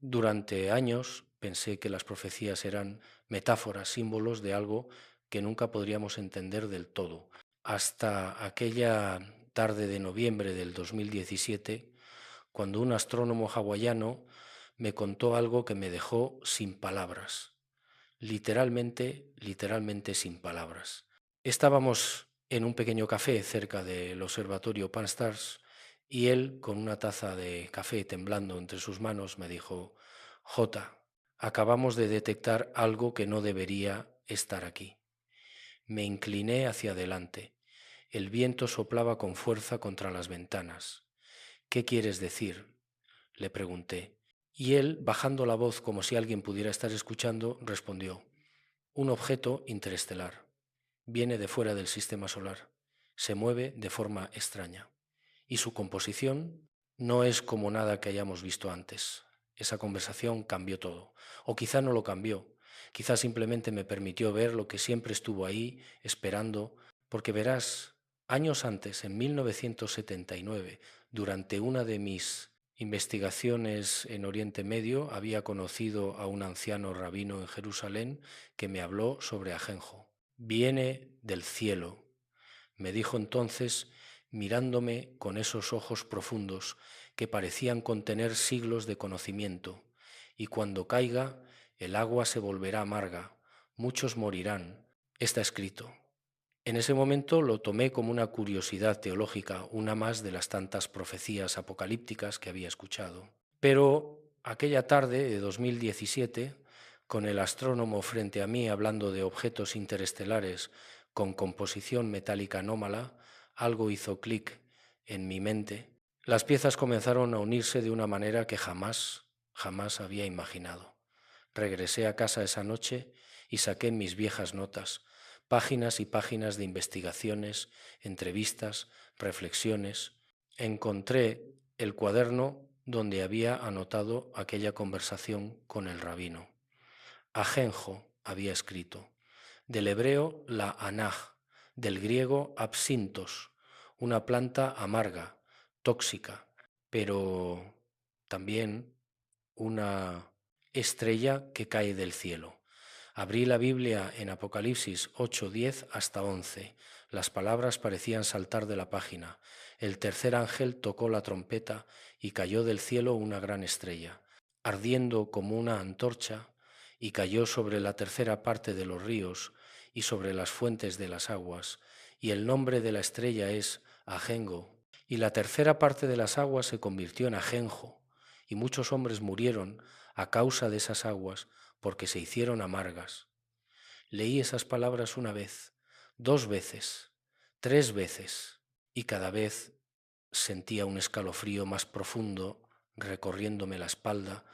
Durante años pensé que las profecías eran metáforas, símbolos de algo que nunca podríamos entender del todo, hasta aquella tarde de noviembre del 2017, cuando un astrónomo hawaiano me contó algo que me dejó sin palabras, literalmente sin palabras. Estábamos en un pequeño café cerca del observatorio Pan-STARRS y él, con una taza de café temblando entre sus manos, me dijo: J, acabamos de detectar algo que no debería estar aquí. Me incliné hacia adelante. El viento soplaba con fuerza contra las ventanas. ¿Qué quieres decir?, le pregunté. Y él, bajando la voz como si alguien pudiera estar escuchando, respondió: un objeto interestelar. Viene de fuera del sistema solar. Se mueve de forma extraña. Y su composición no es como nada que hayamos visto antes. Esa conversación cambió todo. O quizá no lo cambió. Quizá simplemente me permitió ver lo que siempre estuvo ahí, esperando, porque verás, años antes, en 1979, durante una de mis investigaciones en Oriente Medio, había conocido a un anciano rabino en Jerusalén que me habló sobre ajenjo. Viene del cielo, me dijo entonces, mirándome con esos ojos profundos que parecían contener siglos de conocimiento, y cuando caiga, el agua se volverá amarga, muchos morirán. Está escrito. En ese momento lo tomé como una curiosidad teológica, una más de las tantas profecías apocalípticas que había escuchado. Pero aquella tarde de 2017, con el astrónomo frente a mí hablando de objetos interestelares con composición metálica anómala, algo hizo clic en mi mente. Las piezas comenzaron a unirse de una manera que jamás había imaginado. Regresé a casa esa noche y saqué mis viejas notas, páginas y páginas de investigaciones, entrevistas, reflexiones. Encontré el cuaderno donde había anotado aquella conversación con el rabino. Ajenjo había escrito, del hebreo la anaj, del griego absintos, una planta amarga, tóxica, pero también una estrella que cae del cielo. Abrí la Biblia en Apocalipsis 8:10 hasta 11. Las palabras parecían saltar de la página. El tercer ángel tocó la trompeta y cayó del cielo una gran estrella, ardiendo como una antorcha, y cayó sobre la tercera parte de los ríos y sobre las fuentes de las aguas. Y el nombre de la estrella es Ajengo. Y la tercera parte de las aguas se convirtió en ajenjo, y muchos hombres murieron a causa de esas aguas, porque se hicieron amargas. Leí esas palabras una vez, 2 veces, 3 veces, y cada vez sentía un escalofrío más profundo recorriéndome la espalda,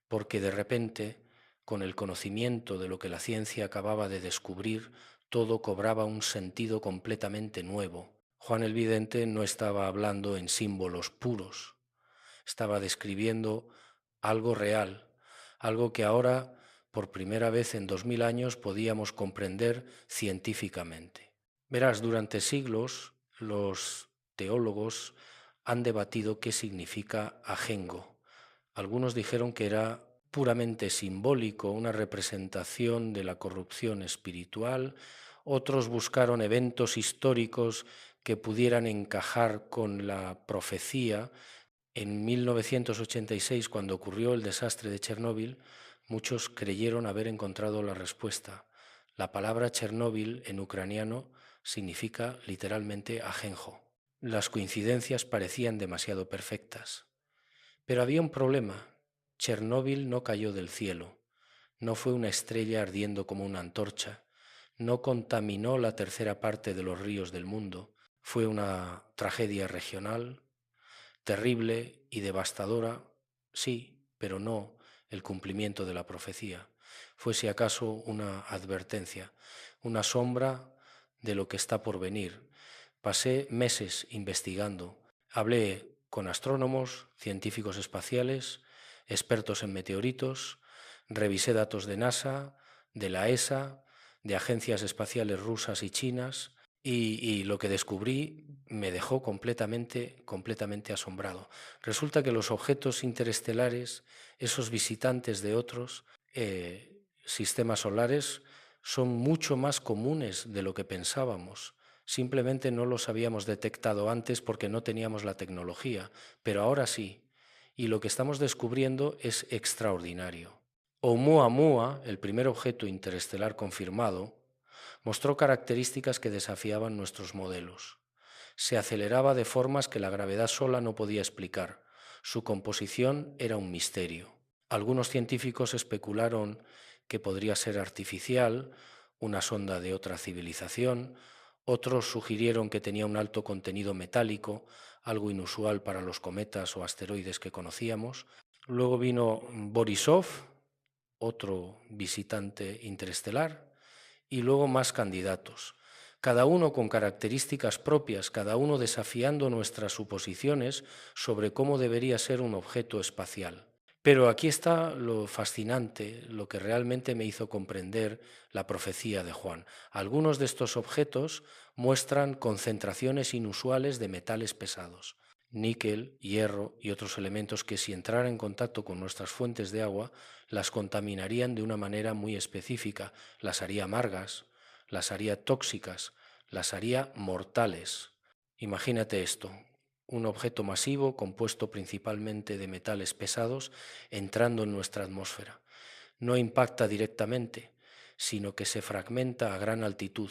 porque de repente, con el conocimiento de lo que la ciencia acababa de descubrir, todo cobraba un sentido completamente nuevo. Juan el Vidente no estaba hablando en símbolos puros, estaba describiendo algo real, algo que ahora, por primera vez en 2000 años, podíamos comprender científicamente. Verás, durante siglos los teólogos han debatido qué significa ajengo. Algunos dijeron que era puramente simbólico, una representación de la corrupción espiritual. Otros buscaron eventos históricos que pudieran encajar con la profecía. En 1986, cuando ocurrió el desastre de Chernóbil, muchos creyeron haber encontrado la respuesta. La palabra Chernóbil en ucraniano significa literalmente ajenjo. Las coincidencias parecían demasiado perfectas. Pero había un problema. Chernóbil no cayó del cielo, no fue una estrella ardiendo como una antorcha, no contaminó la tercera parte de los ríos del mundo, fue una tragedia regional, terrible y devastadora, sí, pero no el cumplimiento de la profecía. Fue si acaso una advertencia, una sombra de lo que está por venir. Pasé meses investigando. Hablé con astrónomos, científicos espaciales, expertos en meteoritos, revisé datos de NASA, de la ESA, de agencias espaciales rusas y chinas, y lo que descubrí me dejó completamente asombrado. Resulta que los objetos interestelares, esos visitantes de otros sistemas solares, son mucho más comunes de lo que pensábamos. Simplemente no los habíamos detectado antes porque no teníamos la tecnología, pero ahora sí. Y lo que estamos descubriendo es extraordinario. Oumuamua, el primer objeto interestelar confirmado, mostró características que desafiaban nuestros modelos. Se aceleraba de formas que la gravedad sola no podía explicar. Su composición era un misterio. Algunos científicos especularon que podría ser artificial, una sonda de otra civilización. Otros sugirieron que tenía un alto contenido metálico, algo inusual para los cometas o asteroides que conocíamos. Luego vino Borisov, otro visitante interestelar, y luego más candidatos, cada uno con características propias, cada uno desafiando nuestras suposiciones sobre cómo debería ser un objeto espacial. Pero aquí está lo fascinante, lo que realmente me hizo comprender la profecía de Juan. Algunos de estos objetos muestran concentraciones inusuales de metales pesados, níquel, hierro y otros elementos que si entraran en contacto con nuestras fuentes de agua, las contaminarían de una manera muy específica, las haría amargas, las haría tóxicas, las haría mortales. Imagínate esto, un objeto masivo compuesto principalmente de metales pesados entrando en nuestra atmósfera. No impacta directamente, sino que se fragmenta a gran altitud.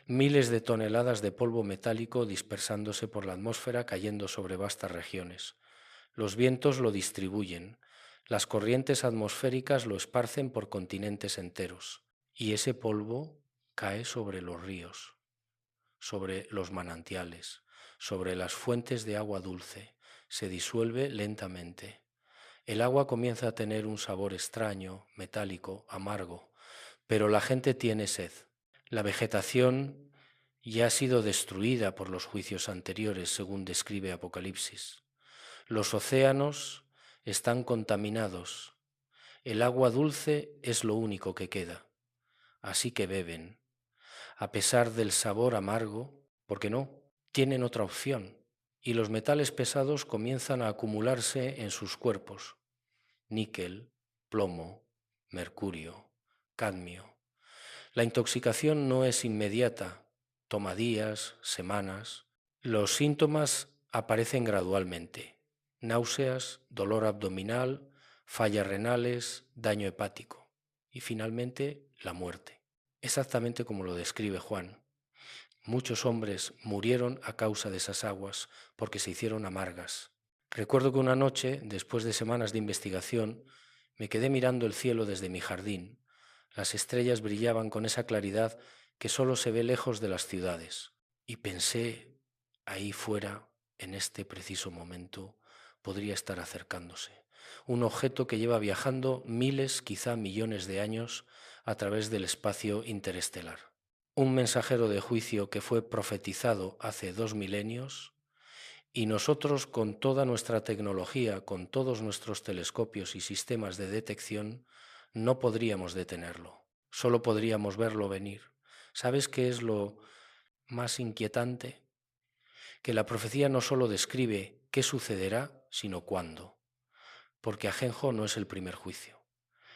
Miles de toneladas de polvo metálico dispersándose por la atmósfera cayendo sobre vastas regiones. Los vientos lo distribuyen, las corrientes atmosféricas lo esparcen por continentes enteros, y ese polvo cae sobre los ríos, sobre los manantiales, sobre las fuentes de agua dulce, se disuelve lentamente. El agua comienza a tener un sabor extraño, metálico, amargo, pero la gente tiene sed. La vegetación ya ha sido destruida por los juicios anteriores, según describe Apocalipsis. Los océanos están contaminados. El agua dulce es lo único que queda. Así que beben. A pesar del sabor amargo, porque no, tienen otra opción. Y los metales pesados comienzan a acumularse en sus cuerpos. Níquel, plomo, mercurio, cadmio. La intoxicación no es inmediata, toma días, semanas. Los síntomas aparecen gradualmente: náuseas, dolor abdominal, fallas renales, daño hepático y finalmente la muerte. Exactamente como lo describe Juan. Muchos hombres murieron a causa de esas aguas porque se hicieron amargas. Recuerdo que una noche, después de semanas de investigación, me quedé mirando el cielo desde mi jardín. Las estrellas brillaban con esa claridad que solo se ve lejos de las ciudades. Y pensé, ahí fuera, en este preciso momento, podría estar acercándose. Un objeto que lleva viajando miles, quizá millones de años a través del espacio interestelar. Un mensajero de juicio que fue profetizado hace 2 milenios, y nosotros con toda nuestra tecnología, con todos nuestros telescopios y sistemas de detección, no podríamos detenerlo, solo podríamos verlo venir. ¿Sabes qué es lo más inquietante? Que la profecía no solo describe qué sucederá, sino cuándo, porque Ajenjo no es el primer juicio,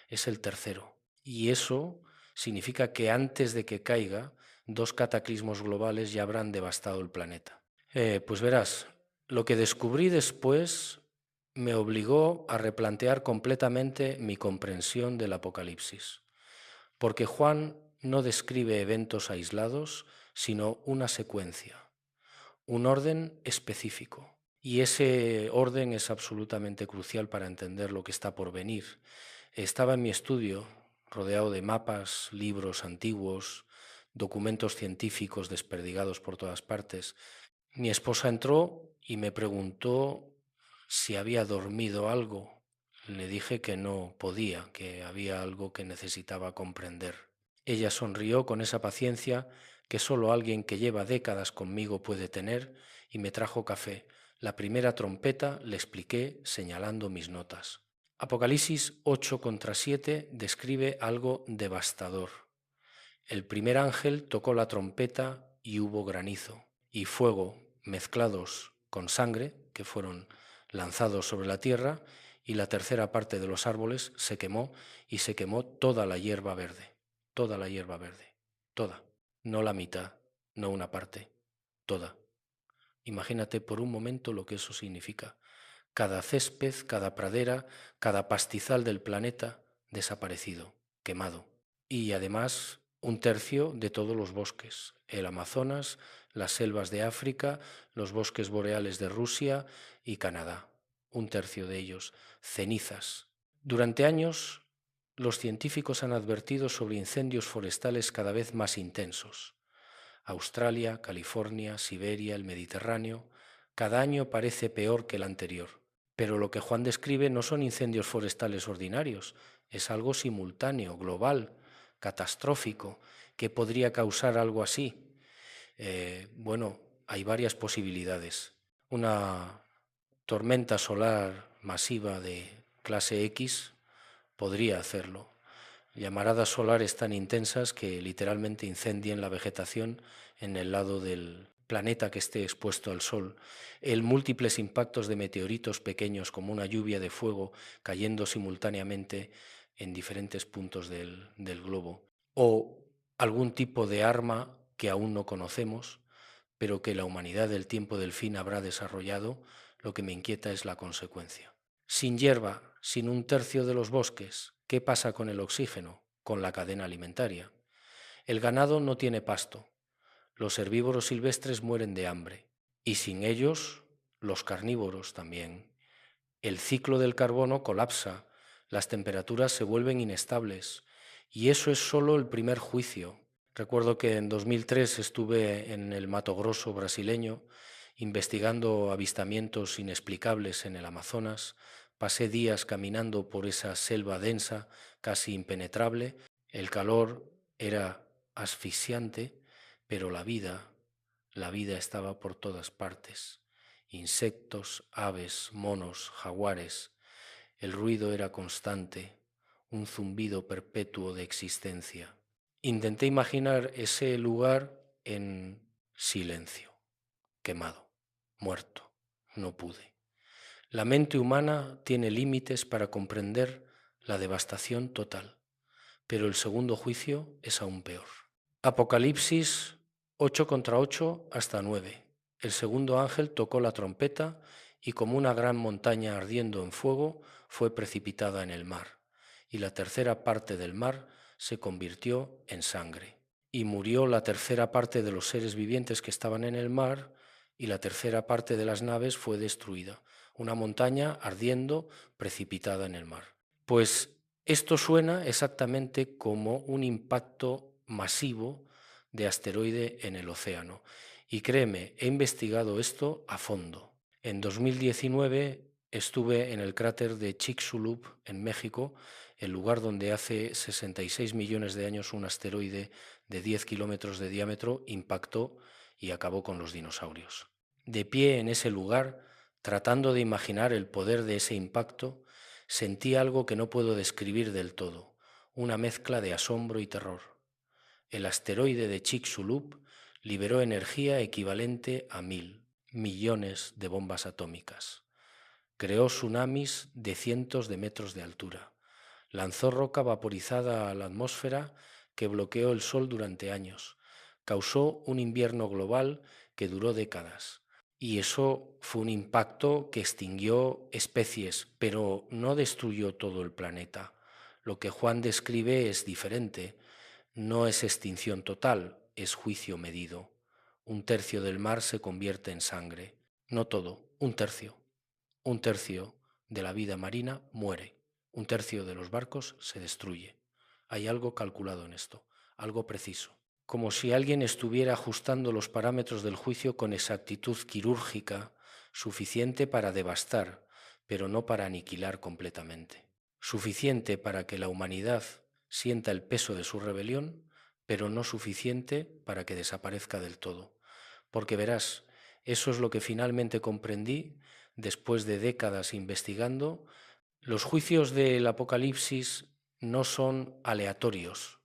es el tercero. Y eso significa que antes de que caiga, 2 cataclismos globales ya habrán devastado el planeta. Pues verás, lo que descubrí después me obligó a replantear completamente mi comprensión del Apocalipsis, porque Juan no describe eventos aislados, sino una secuencia, un orden específico. Y ese orden es absolutamente crucial para entender lo que está por venir. Estaba en mi estudio, rodeado de mapas, libros antiguos, documentos científicos desperdigados por todas partes. Mi esposa entró y me preguntó si había dormido algo. Le dije que no podía, que había algo que necesitaba comprender. Ella sonrió con esa paciencia que solo alguien que lleva décadas conmigo puede tener y me trajo café. La primera trompeta le expliqué señalando mis notas. Apocalipsis 8:7 describe algo devastador. El primer ángel tocó la trompeta y hubo granizo, y fuego mezclados con sangre, que fueron lanzados sobre la tierra, y la tercera parte de los árboles se quemó, y se quemó toda la hierba verde, toda, no la mitad, no una parte, toda. Imagínate por un momento lo que eso significa. Cada césped, cada pradera, cada pastizal del planeta desaparecido, quemado. Y además un tercio de todos los bosques, el Amazonas, las selvas de África, los bosques boreales de Rusia y Canadá. Un tercio de ellos, cenizas. Durante años, los científicos han advertido sobre incendios forestales cada vez más intensos. Australia, California, Siberia, el Mediterráneo, cada año parece peor que el anterior. Pero lo que Juan describe no son incendios forestales ordinarios, es algo simultáneo, global, catastrófico, que podría causar algo así. Bueno, hay varias posibilidades. Una tormenta solar masiva de clase X podría hacerlo. Llamaradas solares tan intensas que literalmente incendien la vegetación en el lado del planeta que esté expuesto al sol, el múltiples impactos de meteoritos pequeños como una lluvia de fuego cayendo simultáneamente en diferentes puntos del globo, o algún tipo de arma que aún no conocemos, pero que la humanidad del tiempo del fin habrá desarrollado. Lo que me inquieta es la consecuencia. Sin hierba, sin un tercio de los bosques, ¿qué pasa con el oxígeno, con la cadena alimentaria? El ganado no tiene pasto, los herbívoros silvestres mueren de hambre, y sin ellos, los carnívoros también. El ciclo del carbono colapsa, las temperaturas se vuelven inestables, y eso es solo el primer juicio. Recuerdo que en 2003 estuve en el Mato Grosso brasileño investigando avistamientos inexplicables en el Amazonas. Pasé días caminando por esa selva densa, casi impenetrable. El calor era asfixiante, pero la vida estaba por todas partes. Insectos, aves, monos, jaguares. El ruido era constante, un zumbido perpetuo de existencia. Intenté imaginar ese lugar en silencio, quemado, muerto. No pude. La mente humana tiene límites para comprender la devastación total, pero el segundo juicio es aún peor. Apocalipsis 8 contra 8 hasta 9. El segundo ángel tocó la trompeta y como una gran montaña ardiendo en fuego fue precipitada en el mar, y la tercera parte del mar se convirtió en sangre. Y murió la tercera parte de los seres vivientes que estaban en el mar, y la tercera parte de las naves fue destruida. Una montaña ardiendo, precipitada en el mar. Pues esto suena exactamente como un impacto masivo de asteroide en el océano. Y créeme, he investigado esto a fondo. En 2019 estuve en el cráter de Chicxulub, en México, el lugar donde hace 66 millones de años un asteroide de 10 kilómetros de diámetro impactó y acabó con los dinosaurios. De pie en ese lugar, tratando de imaginar el poder de ese impacto, sentí algo que no puedo describir del todo, una mezcla de asombro y terror. El asteroide de Chicxulub liberó energía equivalente a 1.000 millones de bombas atómicas. Creó tsunamis de cientos de metros de altura. Lanzó roca vaporizada a la atmósfera que bloqueó el sol durante años. Causó un invierno global que duró décadas. Y eso fue un impacto que extinguió especies, pero no destruyó todo el planeta. Lo que Juan describe es diferente. No es extinción total, es juicio medido. Un tercio del mar se convierte en sangre. No todo, un tercio. Un tercio de la vida marina muere. Un tercio de los barcos se destruye. Hay algo calculado en esto, algo preciso. Como si alguien estuviera ajustando los parámetros del juicio con exactitud quirúrgica, suficiente para devastar, pero no para aniquilar completamente. Suficiente para que la humanidad sienta el peso de su rebelión, pero no suficiente para que desaparezca del todo. Porque verás, eso es lo que finalmente comprendí después de décadas investigando. Los juicios del Apocalipsis no son aleatorios,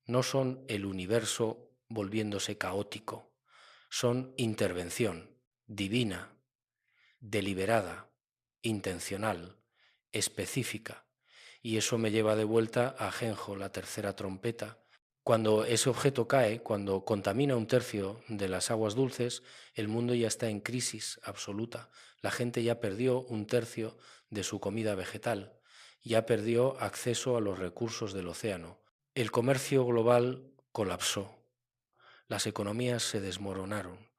no son el universo volviéndose caótico. son intervención divina, deliberada, intencional, específica. Y eso me lleva de vuelta a Ajenjo, la tercera trompeta. Cuando ese objeto cae, cuando contamina un tercio de las aguas dulces, el mundo ya está en crisis absoluta. La gente ya perdió un tercio de su comida vegetal, ya perdió acceso a los recursos del océano. El comercio global colapsó, las economías se desmoronaron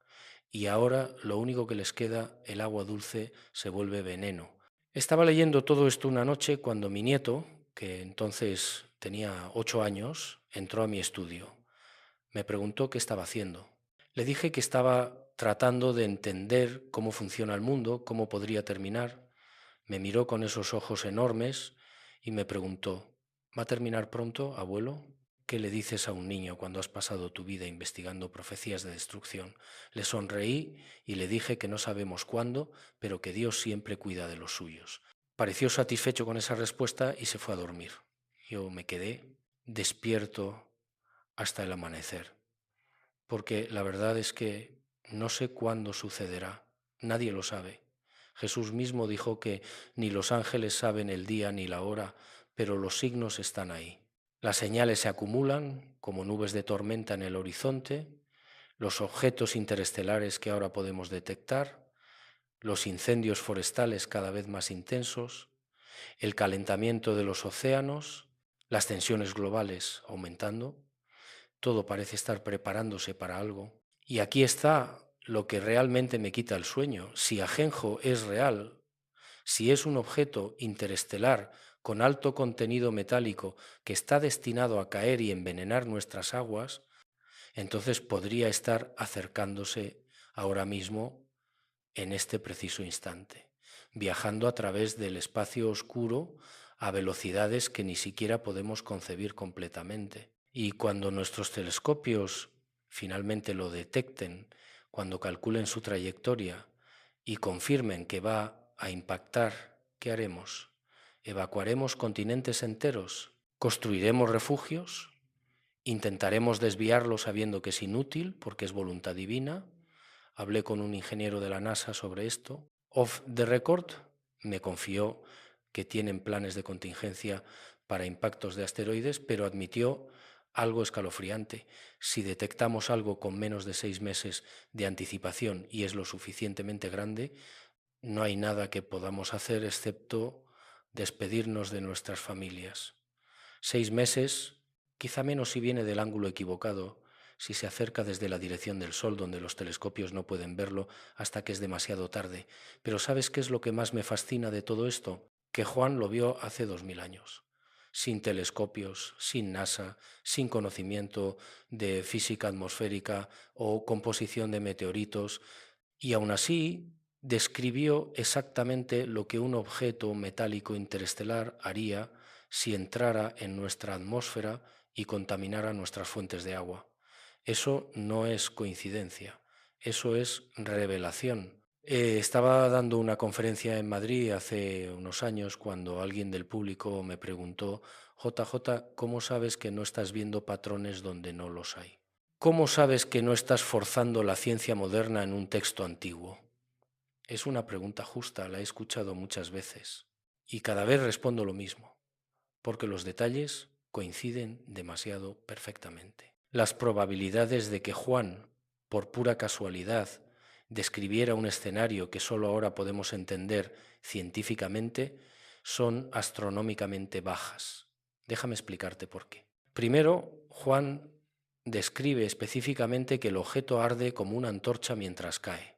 y ahora lo único que les queda, el agua dulce, se vuelve veneno. Estaba leyendo todo esto una noche cuando mi nieto, que entonces tenía 8 años, entró a mi estudio. Me preguntó qué estaba haciendo. Le dije que estaba tratando de entender cómo funciona el mundo, cómo podría terminar. Me miró con esos ojos enormes y me preguntó, ¿va a terminar pronto, abuelo? ¿Qué le dices a un niño cuando has pasado tu vida investigando profecías de destrucción? Le sonreí y le dije que no sabemos cuándo, pero que Dios siempre cuida de los suyos. Pareció satisfecho con esa respuesta y se fue a dormir. Yo me quedé despierto hasta el amanecer, porque la verdad es que no sé cuándo sucederá, nadie lo sabe. Jesús mismo dijo que ni los ángeles saben el día ni la hora, pero los signos están ahí. Las señales se acumulan como nubes de tormenta en el horizonte, los objetos interestelares que ahora podemos detectar, los incendios forestales cada vez más intensos, el calentamiento de los océanos, las tensiones globales aumentando. Todo parece estar preparándose para algo. Y aquí está lo que realmente me quita el sueño. Si Ajenjo es real, si es un objeto interestelar con alto contenido metálico que está destinado a caer y envenenar nuestras aguas, entonces podría estar acercándose ahora mismo en este preciso instante, viajando a través del espacio oscuro a velocidades que ni siquiera podemos concebir completamente. Y cuando nuestros telescopios finalmente lo detecten, cuando calculen su trayectoria y confirmen que va a impactar, ¿qué haremos? ¿Evacuaremos continentes enteros? ¿Construiremos refugios? ¿Intentaremos desviarlo sabiendo que es inútil porque es voluntad divina? Hablé con un ingeniero de la NASA sobre esto. Off the record, me confió que tienen planes de contingencia para impactos de asteroides, pero admitió algo escalofriante. Si detectamos algo con menos de 6 meses de anticipación y es lo suficientemente grande, no hay nada que podamos hacer excepto despedirnos de nuestras familias. 6 meses, quizá menos si viene del ángulo equivocado, si se acerca desde la dirección del Sol, donde los telescopios no pueden verlo hasta que es demasiado tarde. Pero ¿sabes qué es lo que más me fascina de todo esto? Que Juan lo vio hace 2000 años, sin telescopios, sin NASA, sin conocimiento de física atmosférica o composición de meteoritos, y aún así describió exactamente lo que un objeto metálico interestelar haría si entrara en nuestra atmósfera y contaminara nuestras fuentes de agua. Eso no es coincidencia, eso es revelación. Estaba dando una conferencia en Madrid hace unos años cuando alguien del público me preguntó, JJ, ¿cómo sabes que no estás viendo patrones donde no los hay? ¿Cómo sabes que no estás forzando la ciencia moderna en un texto antiguo? Es una pregunta justa, la he escuchado muchas veces y cada vez respondo lo mismo, porque los detalles coinciden demasiado perfectamente. Las probabilidades de que Juan, por pura casualidad, describiera un escenario que solo ahora podemos entender científicamente son astronómicamente bajas. Déjame explicarte por qué. Primero, Juan describe específicamente que el objeto arde como una antorcha mientras cae.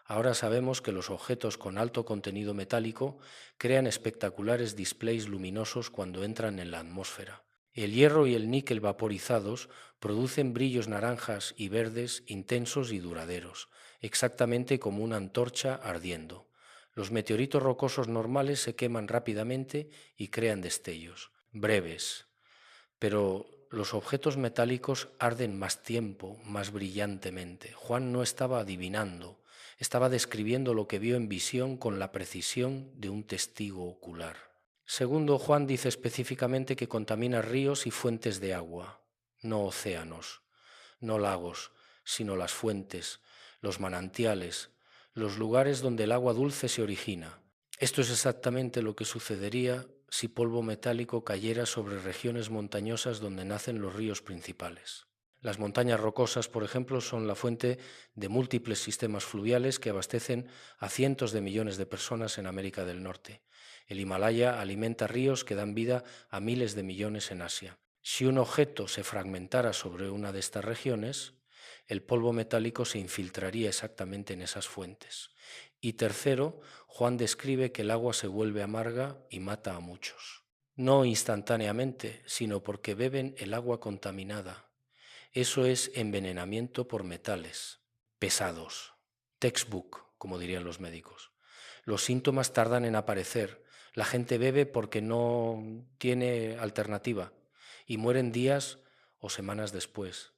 Ahora sabemos que los objetos con alto contenido metálico crean espectaculares displays luminosos cuando entran en la atmósfera. El hierro y el níquel vaporizados producen brillos naranjas y verdes intensos y duraderos, exactamente como una antorcha ardiendo. Los meteoritos rocosos normales se queman rápidamente y crean destellos, breves, pero los objetos metálicos arden más tiempo, más brillantemente. Juan no estaba adivinando, estaba describiendo lo que vio en visión con la precisión de un testigo ocular. Segundo, Juan dice específicamente que contamina ríos y fuentes de agua, no océanos, no lagos, sino las fuentes, los manantiales, los lugares donde el agua dulce se origina. Esto es exactamente lo que sucedería si polvo metálico cayera sobre regiones montañosas donde nacen los ríos principales. Las montañas rocosas, por ejemplo, son la fuente de múltiples sistemas fluviales que abastecen a cientos de millones de personas en América del Norte. El Himalaya alimenta ríos que dan vida a miles de millones en Asia. Si un objeto se fragmentara sobre una de estas regiones, el polvo metálico se infiltraría exactamente en esas fuentes. Y tercero, Juan describe que el agua se vuelve amarga y mata a muchos. No instantáneamente, sino porque beben el agua contaminada. Eso es envenenamiento por metales pesados. Textbook, como dirían los médicos. Los síntomas tardan en aparecer. La gente bebe porque no tiene alternativa y mueren días o semanas después.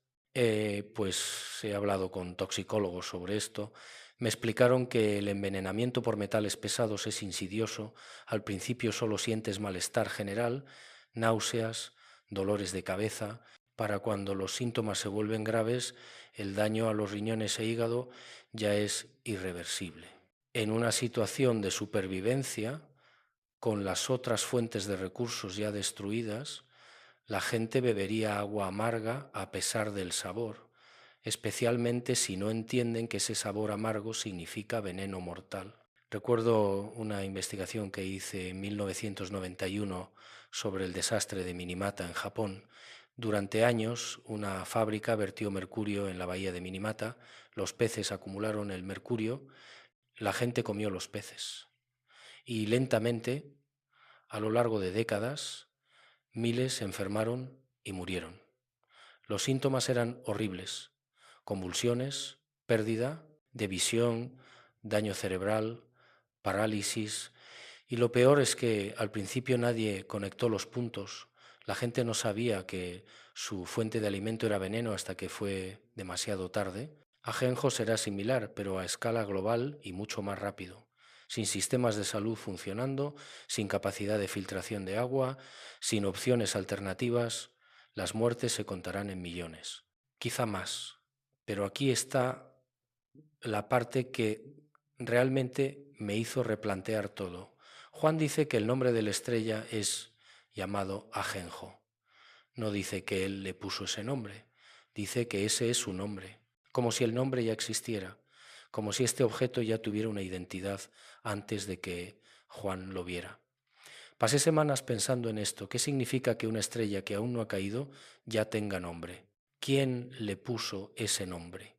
Pues he hablado con toxicólogos sobre esto. Me explicaron que el envenenamiento por metales pesados es insidioso. Al principio solo sientes malestar general, náuseas, dolores de cabeza. Para cuando los síntomas se vuelven graves, el daño a los riñones e hígado ya es irreversible. En una situación de supervivencia, con las otras fuentes de recursos ya destruidas, la gente bebería agua amarga a pesar del sabor, especialmente si no entienden que ese sabor amargo significa veneno mortal. Recuerdo una investigación que hice en 1991 sobre el desastre de Minamata en Japón. Durante años, una fábrica vertió mercurio en la bahía de Minamata, los peces acumularon el mercurio, la gente comió los peces y lentamente, a lo largo de décadas, miles se enfermaron y murieron. Los síntomas eran horribles: convulsiones, pérdida de visión, daño cerebral, parálisis. Y lo peor es que al principio nadie conectó los puntos. La gente no sabía que su fuente de alimento era veneno hasta que fue demasiado tarde. Ajenjo será similar, pero a escala global y mucho más rápido. Sin sistemas de salud funcionando, sin capacidad de filtración de agua, sin opciones alternativas, las muertes se contarán en millones, quizá más. Pero aquí está la parte que realmente me hizo replantear todo. Juan dice que el nombre de la estrella es llamado Ajenjo. No dice que él le puso ese nombre, dice que ese es su nombre, como si el nombre ya existiera, como si este objeto ya tuviera una identidad antes de que Juan lo viera. Pasé semanas pensando en esto. ¿Qué significa que una estrella que aún no ha caído ya tenga nombre? ¿Quién le puso ese nombre?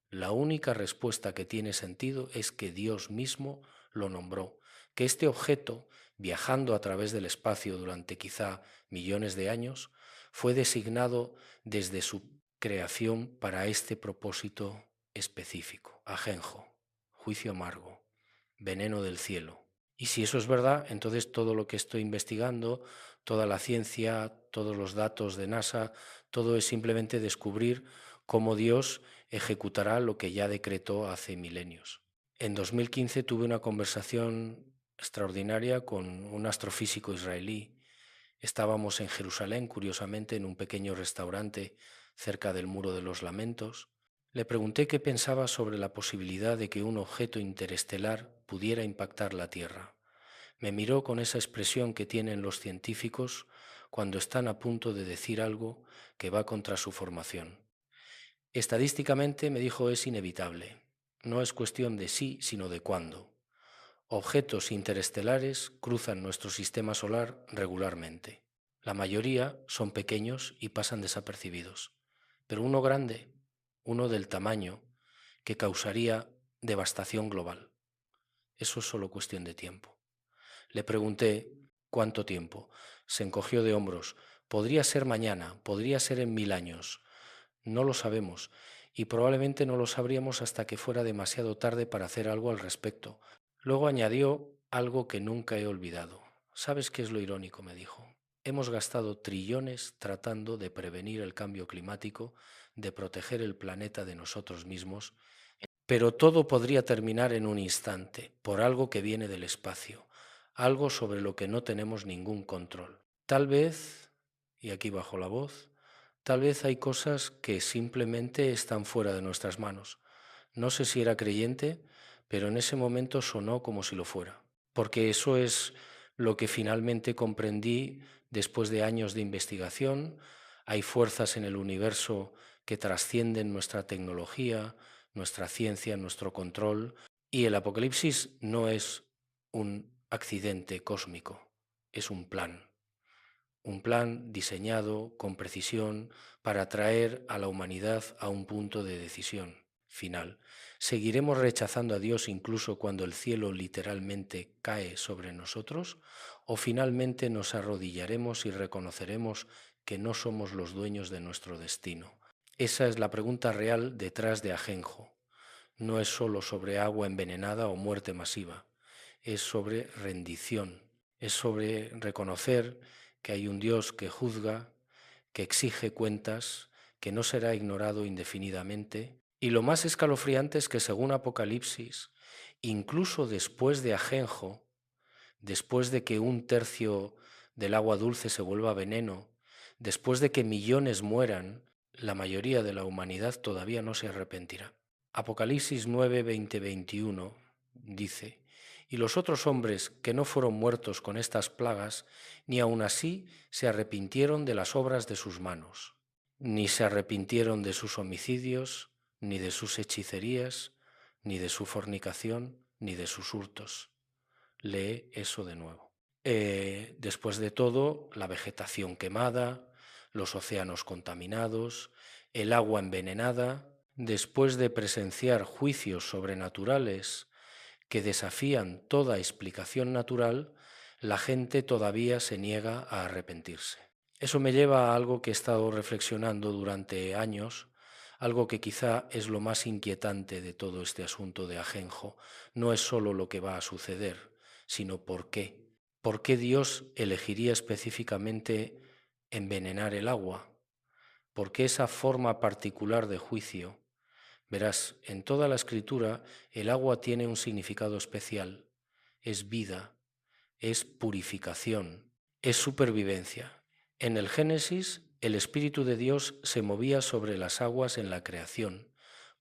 La única respuesta que tiene sentido es que Dios mismo lo nombró, que este objeto, viajando a través del espacio durante quizá millones de años, fue designado desde su creación para este propósito específico. Ajenjo, juicio amargo, veneno del cielo. Y si eso es verdad, entonces todo lo que estoy investigando, toda la ciencia, todos los datos de NASA, todo es simplemente descubrir cómo Dios ejecutará lo que ya decretó hace milenios. En 2015 tuve una conversación extraordinaria con un astrofísico israelí. Estábamos en Jerusalén, curiosamente, en un pequeño restaurante cerca del Muro de los Lamentos. Le pregunté qué pensaba sobre la posibilidad de que un objeto interestelar pudiera impactar la Tierra. Me miró con esa expresión que tienen los científicos cuando están a punto de decir algo que va contra su formación. Estadísticamente, me dijo, es inevitable. No es cuestión de sí, sino de cuándo. Objetos interestelares cruzan nuestro sistema solar regularmente. La mayoría son pequeños y pasan desapercibidos. Pero uno grande, uno del tamaño, que causaría devastación global. Eso es solo cuestión de tiempo. Le pregunté cuánto tiempo. Se encogió de hombros. Podría ser mañana, podría ser en 1000 años. No lo sabemos y probablemente no lo sabríamos hasta que fuera demasiado tarde para hacer algo al respecto. Luego añadió algo que nunca he olvidado. ¿Sabes qué es lo irónico?, me dijo. Hemos gastado trillones tratando de prevenir el cambio climático, de proteger el planeta de nosotros mismos, pero todo podría terminar en un instante, por algo que viene del espacio, algo sobre lo que no tenemos ningún control. Tal vez, y aquí bajo la voz, tal vez hay cosas que simplemente están fuera de nuestras manos. No sé si era creyente, pero en ese momento sonó como si lo fuera, porque eso es lo que finalmente comprendí después de años de investigación. Hay fuerzas en el universo que trascienden nuestra tecnología, nuestra ciencia, nuestro control, y el Apocalipsis no es un accidente cósmico, es un plan diseñado con precisión para traer a la humanidad a un punto de decisión final. ¿Seguiremos rechazando a Dios incluso cuando el cielo literalmente cae sobre nosotros? ¿O finalmente nos arrodillaremos y reconoceremos que no somos los dueños de nuestro destino? Esa es la pregunta real detrás de Ajenjo. No es solo sobre agua envenenada o muerte masiva, es sobre rendición, es sobre reconocer que hay un Dios que juzga, que exige cuentas, que no será ignorado indefinidamente. Y lo más escalofriante es que según Apocalipsis, incluso después de Ajenjo, después de que un tercio del agua dulce se vuelva veneno, después de que millones mueran, la mayoría de la humanidad todavía no se arrepentirá. Apocalipsis 9, 20, 21 dice: y los otros hombres que no fueron muertos con estas plagas, ni aun así se arrepintieron de las obras de sus manos, ni se arrepintieron de sus homicidios, ni de sus hechicerías, ni de su fornicación, ni de sus hurtos. Lee eso de nuevo. Después de todo, la vegetación quemada, los océanos contaminados, el agua envenenada. Después de presenciar juicios sobrenaturales que desafían toda explicación natural, la gente todavía se niega a arrepentirse. Eso me lleva a algo que he estado reflexionando durante años, algo que quizá es lo más inquietante de todo este asunto de Ajenjo. No es solo lo que va a suceder, sino por qué. ¿Por qué Dios elegiría específicamente envenenar el agua? ¿Por qué esa forma particular de juicio? Verás, en toda la Escritura el agua tiene un significado especial. Es vida, es purificación, es supervivencia. En el Génesis, el Espíritu de Dios se movía sobre las aguas en la creación.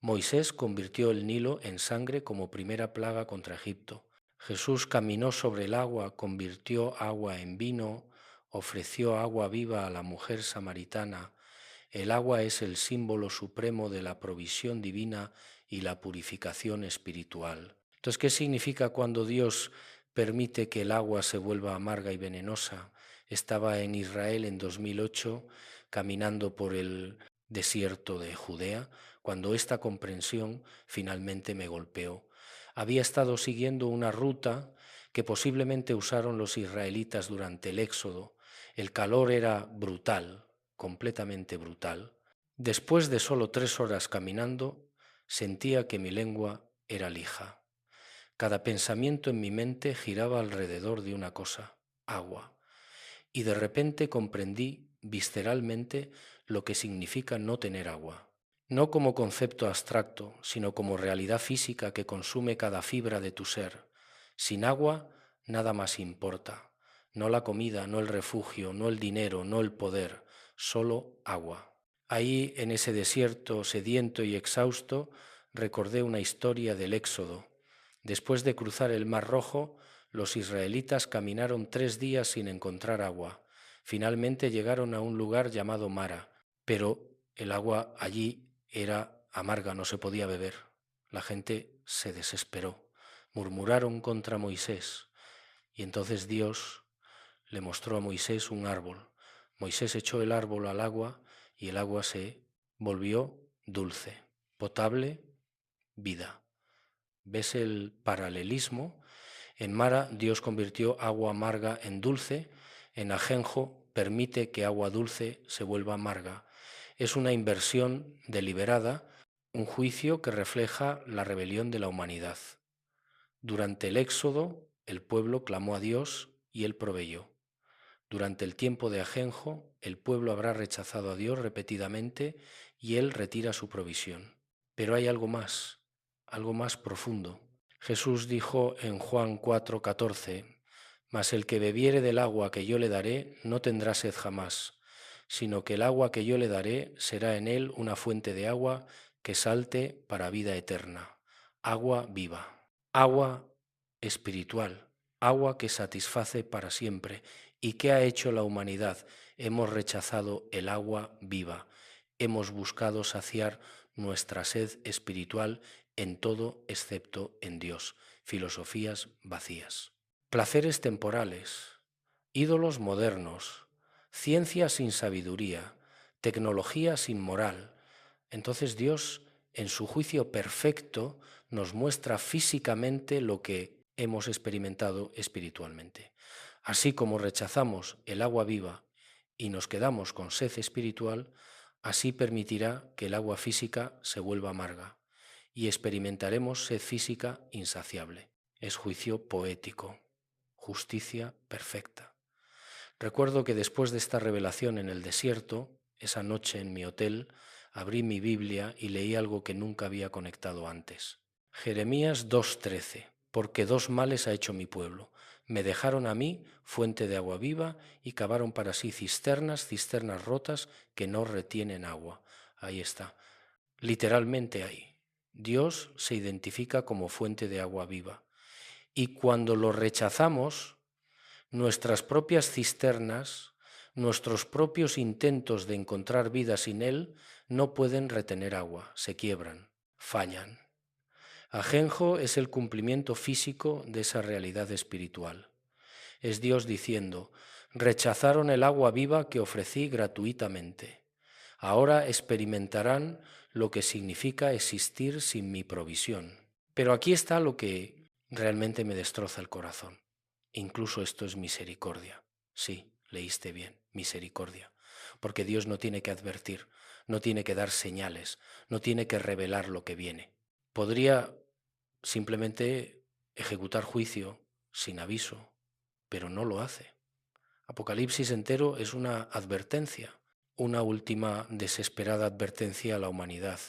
Moisés convirtió el Nilo en sangre como primera plaga contra Egipto. Jesús caminó sobre el agua, convirtió agua en vino, ofreció agua viva a la mujer samaritana. El agua es el símbolo supremo de la provisión divina y la purificación espiritual. Entonces, ¿qué significa cuando Dios permite que el agua se vuelva amarga y venenosa? Estaba en Israel en 2008, caminando por el desierto de Judea, cuando esta comprensión finalmente me golpeó. Había estado siguiendo una ruta que posiblemente usaron los israelitas durante el Éxodo. El calor era brutal, completamente brutal. Después de solo 3 horas caminando, sentía que mi lengua era lija. Cada pensamiento en mi mente giraba alrededor de una cosa: agua. Y de repente comprendí visceralmente lo que significa no tener agua. No como concepto abstracto, sino como realidad física que consume cada fibra de tu ser. Sin agua, nada más importa. No la comida, no el refugio, no el dinero, no el poder, solo agua. Ahí, en ese desierto sediento y exhausto, recordé una historia del Éxodo. Después de cruzar el Mar Rojo, los israelitas caminaron 3 días sin encontrar agua. Finalmente llegaron a un lugar llamado Mara, pero el agua allí era amarga, no se podía beber. La gente se desesperó, murmuraron contra Moisés, y entonces Dios le mostró a Moisés un árbol. Moisés echó el árbol al agua y el agua se volvió dulce, potable, vida. ¿Ves el paralelismo? En Mara Dios convirtió agua amarga en dulce, en Ajenjo permite que agua dulce se vuelva amarga. Es una inversión deliberada, un juicio que refleja la rebelión de la humanidad. Durante el Éxodo, el pueblo clamó a Dios y Él proveyó. Durante el tiempo de Ajenjo, el pueblo habrá rechazado a Dios repetidamente y Él retira su provisión. Pero hay algo más profundo. Jesús dijo en Juan 4:14, mas el que bebiere del agua que yo le daré no tendrá sed jamás, sino que el agua que yo le daré será en él una fuente de agua que salte para vida eterna, agua viva, agua espiritual, agua que satisface para siempre. ¿Y qué ha hecho la humanidad? Hemos rechazado el agua viva, hemos buscado saciar nuestra sed espiritual en todo excepto en Dios. Filosofías vacías. Placeres temporales, ídolos modernos, ciencia sin sabiduría, tecnología sin moral. Entonces Dios, en su juicio perfecto, nos muestra físicamente lo que hemos experimentado espiritualmente. Así como rechazamos el agua viva y nos quedamos con sed espiritual, así permitirá que el agua física se vuelva amarga y experimentaremos sed física insaciable. Es juicio poético, justicia perfecta. Recuerdo que después de esta revelación en el desierto, esa noche en mi hotel, abrí mi Biblia y leí algo que nunca había conectado antes. Jeremías 2:13, porque dos males ha hecho mi pueblo. Me dejaron a mí fuente de agua viva y cavaron para sí cisternas rotas que no retienen agua. Ahí está, literalmente ahí. Dios se identifica como fuente de agua viva. Y cuando lo rechazamos, nuestras propias cisternas, nuestros propios intentos de encontrar vida sin Él, no pueden retener agua, se quiebran, fallan. Ajenjo es el cumplimiento físico de esa realidad espiritual. Es Dios diciendo, rechazaron el agua viva que ofrecí gratuitamente. Ahora experimentarán lo que significa existir sin mi provisión. Pero aquí está lo que realmente me destroza el corazón. Incluso esto es misericordia. Sí, leíste bien, misericordia. Porque Dios no tiene que advertir, no tiene que dar señales, no tiene que revelar lo que viene. Podría simplemente ejecutar juicio sin aviso, pero no lo hace. Apocalipsis entero es una advertencia, una última desesperada advertencia a la humanidad.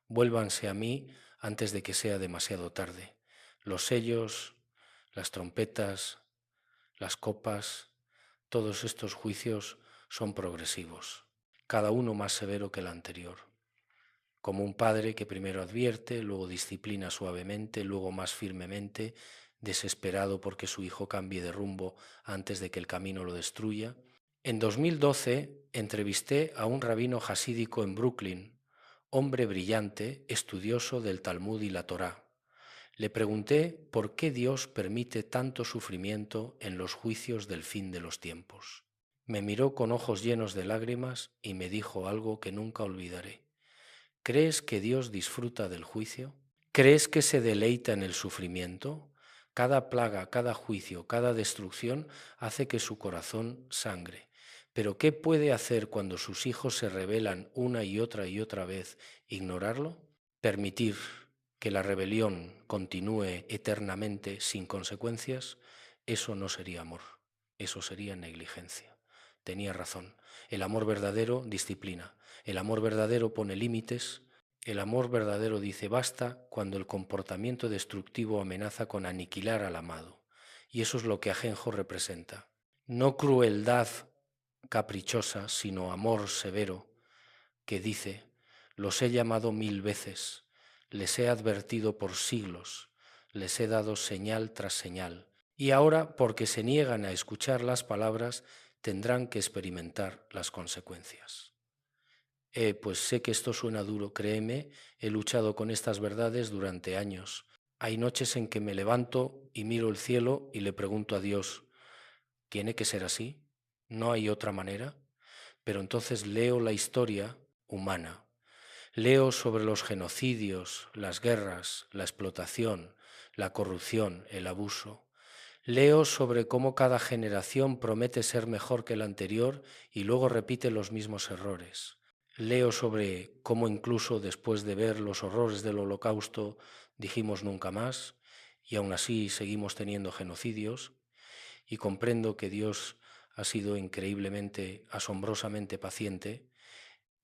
Vuélvanse a mí antes de que sea demasiado tarde. Los sellos, las trompetas, las copas, todos estos juicios son progresivos, cada uno más severo que el anterior. Como un padre que primero advierte, luego disciplina suavemente, luego más firmemente, desesperado porque su hijo cambie de rumbo antes de que el camino lo destruya. En 2012 entrevisté a un rabino jasídico en Brooklyn, hombre brillante, estudioso del Talmud y la Torá. Le pregunté por qué Dios permite tanto sufrimiento en los juicios del fin de los tiempos. Me miró con ojos llenos de lágrimas y me dijo algo que nunca olvidaré. ¿Crees que Dios disfruta del juicio? ¿Crees que se deleita en el sufrimiento? Cada plaga, cada juicio, cada destrucción hace que su corazón sangre. Pero ¿qué puede hacer cuando sus hijos se rebelan una y otra vez? ¿Ignorarlo? ¿Permitir que la rebelión continúe eternamente sin consecuencias? Eso no sería amor, eso sería negligencia. Tenía razón. El amor verdadero disciplina. El amor verdadero pone límites. El amor verdadero dice basta cuando el comportamiento destructivo amenaza con aniquilar al amado. Y eso es lo que Ajenjo representa. No crueldad caprichosa, sino amor severo, que dice, los he llamado 1000 veces, les he advertido por siglos, les he dado señal tras señal. Y ahora, porque se niegan a escuchar las palabras, tendrán que experimentar las consecuencias. Pues sé que esto suena duro, créeme, he luchado con estas verdades durante años. Hay noches en que me levanto y miro el cielo y le pregunto a Dios, ¿tiene que ser así? ¿No hay otra manera? Pero entonces leo la historia humana, leo sobre los genocidios, las guerras, la explotación, la corrupción, el abuso. Leo sobre cómo cada generación promete ser mejor que la anterior y luego repite los mismos errores. Leo sobre cómo incluso después de ver los horrores del Holocausto dijimos nunca más y aún así seguimos teniendo genocidios, y comprendo que Dios ha sido increíblemente, asombrosamente paciente,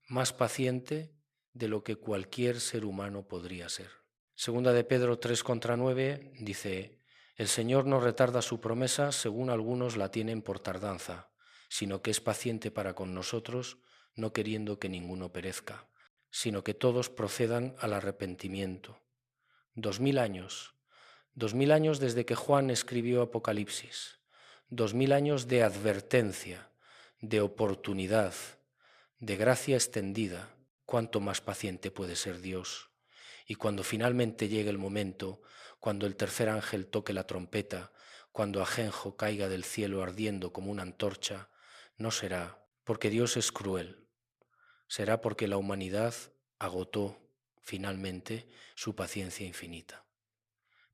más paciente de lo que cualquier ser humano podría ser. Segunda de Pedro 3:9 dice, el Señor no retarda su promesa según algunos la tienen por tardanza, sino que es paciente para con nosotros, no queriendo que ninguno perezca. sino que todos procedan al arrepentimiento. 2000 años, 2000 años desde que Juan escribió Apocalipsis, 2000 años de advertencia, de oportunidad, de gracia extendida. ¿Cuánto más paciente puede ser Dios? Y cuando finalmente llegue el momento, cuando el tercer ángel toque la trompeta, cuando Ajenjo caiga del cielo ardiendo como una antorcha, no será porque Dios es cruel, será porque la humanidad agotó finalmente su paciencia infinita.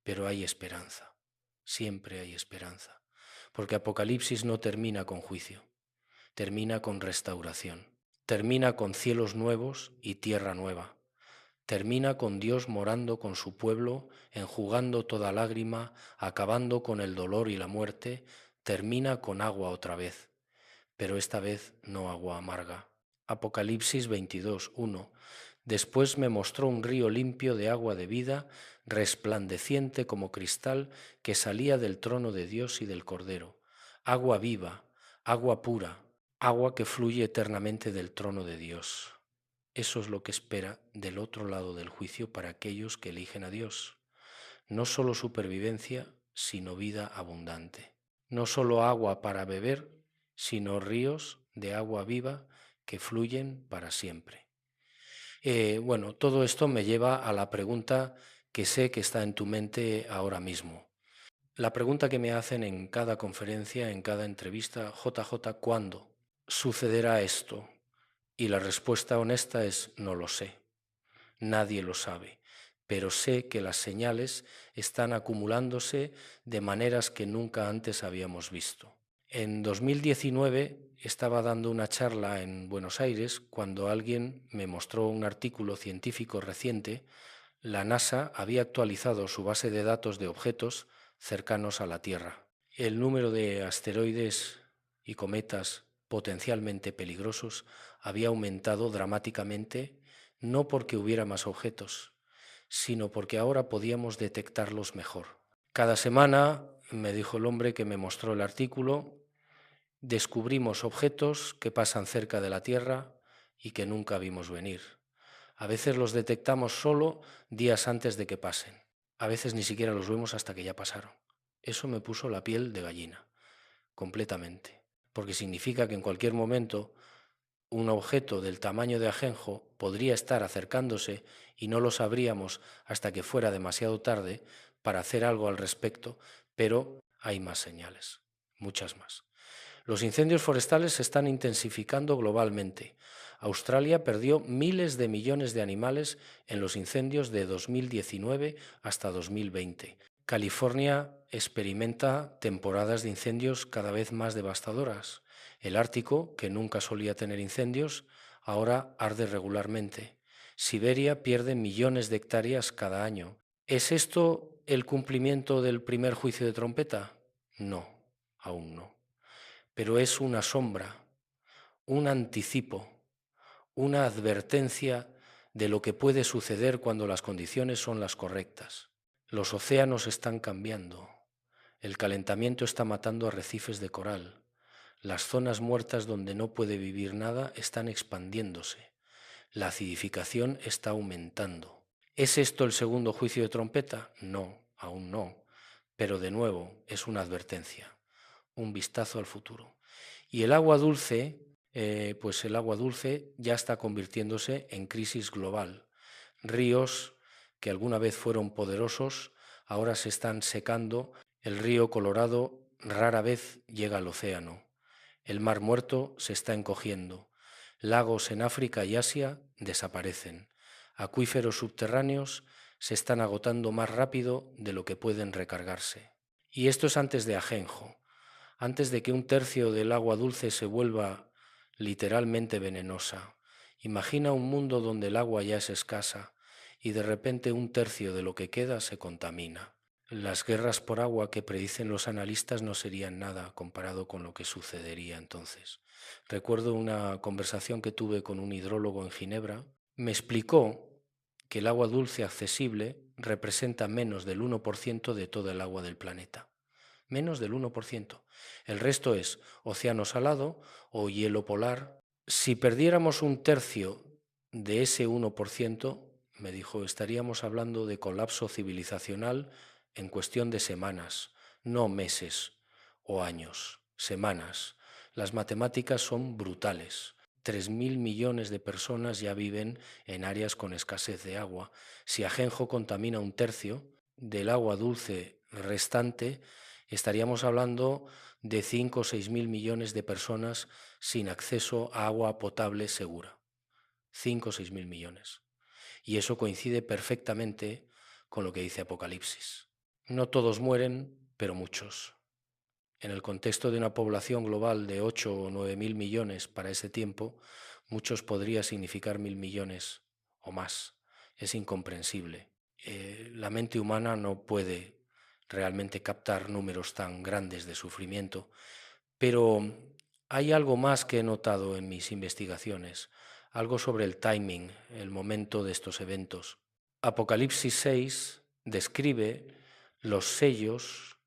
Pero hay esperanza, siempre hay esperanza, porque Apocalipsis no termina con juicio, termina con restauración, termina con cielos nuevos y tierra nueva, termina con Dios morando con su pueblo, enjugando toda lágrima, acabando con el dolor y la muerte, termina con agua otra vez, pero esta vez no agua amarga. Apocalipsis 22:1. Después me mostró un río limpio de agua de vida, resplandeciente como cristal, que salía del trono de Dios y del Cordero. Agua viva, agua pura, agua que fluye eternamente del trono de Dios. Eso es lo que espera del otro lado del juicio para aquellos que eligen a Dios. No solo supervivencia, sino vida abundante. No solo agua para beber, sino ríos de agua viva que fluyen para siempre. Bueno, todo esto me lleva a la pregunta que sé que está en tu mente ahora mismo. La pregunta que me hacen en cada conferencia, en cada entrevista: JJ, ¿cuándo sucederá esto? Y la respuesta honesta es: no lo sé. Nadie lo sabe, pero sé que las señales están acumulándose de maneras que nunca antes habíamos visto. En 2019 estaba dando una charla en Buenos Aires cuando alguien me mostró un artículo científico reciente. La NASA había actualizado su base de datos de objetos cercanos a la Tierra. El número de asteroides y cometas potencialmente peligrosos había aumentado dramáticamente, no porque hubiera más objetos, sino porque ahora podíamos detectarlos mejor. Cada semana, me dijo el hombre que me mostró el artículo, descubrimos objetos que pasan cerca de la Tierra y que nunca vimos venir. A veces los detectamos solo días antes de que pasen. A veces ni siquiera los vemos hasta que ya pasaron. Eso me puso la piel de gallina, completamente, porque significa que en cualquier momento un objeto del tamaño de Ajenjo podría estar acercándose y no lo sabríamos hasta que fuera demasiado tarde para hacer algo al respecto, pero hay más señales, muchas más. Los incendios forestales se están intensificando globalmente. Australia perdió miles de millones de animales en los incendios de 2019 hasta 2020. California experimenta temporadas de incendios cada vez más devastadoras. El Ártico, que nunca solía tener incendios, ahora arde regularmente. Siberia pierde millones de hectáreas cada año. ¿Es esto el cumplimiento del primer juicio de trompeta? No, aún no. Pero es una sombra, un anticipo, una advertencia de lo que puede suceder cuando las condiciones son las correctas. Los océanos están cambiando, el calentamiento está matando arrecifes de coral, las zonas muertas donde no puede vivir nada están expandiéndose, la acidificación está aumentando. ¿Es esto el segundo juicio de trompeta? No, aún no, pero de nuevo es una advertencia, un vistazo al futuro. Y el agua dulce, pues el agua dulce ya está convirtiéndose en crisis global. Ríos que alguna vez fueron poderosos ahora se están secando. El río Colorado rara vez llega al océano. El mar Muerto se está encogiendo. Lagos en África y Asia desaparecen. Acuíferos subterráneos se están agotando más rápido de lo que pueden recargarse. Y esto es antes de Ajenjo, antes de que un tercio del agua dulce se vuelva literalmente venenosa. Imagina un mundo donde el agua ya es escasa y de repente un tercio de lo que queda se contamina. Las guerras por agua que predicen los analistas no serían nada comparado con lo que sucedería entonces. Recuerdo una conversación que tuve con un hidrólogo en Ginebra. Me explicó que el agua dulce accesible representa menos del 1% de toda el agua del planeta. Menos del 1%. El resto es océano salado o hielo polar. Si perdiéramos un tercio de ese 1%, me dijo, estaríamos hablando de colapso civilizacional en cuestión de semanas, no meses o años, semanas. Las matemáticas son brutales. 3.000 millones de personas ya viven en áreas con escasez de agua. Si Ajenjo contamina un tercio del agua dulce restante, estaríamos hablando de 5 o 6.000 millones de personas sin acceso a agua potable segura. 5 o 6.000 millones. Y eso coincide perfectamente con lo que dice Apocalipsis. No todos mueren, pero muchos. En el contexto de una población global de 8 o 9.000 millones para ese tiempo, muchos podría significar 1.000 millones o más. Es incomprensible. La mente humana no puede realmente captar números tan grandes de sufrimiento, pero hay algo más que he notado en mis investigaciones, algo sobre el timing, el momento de estos eventos. Apocalipsis 6 describe los sellos,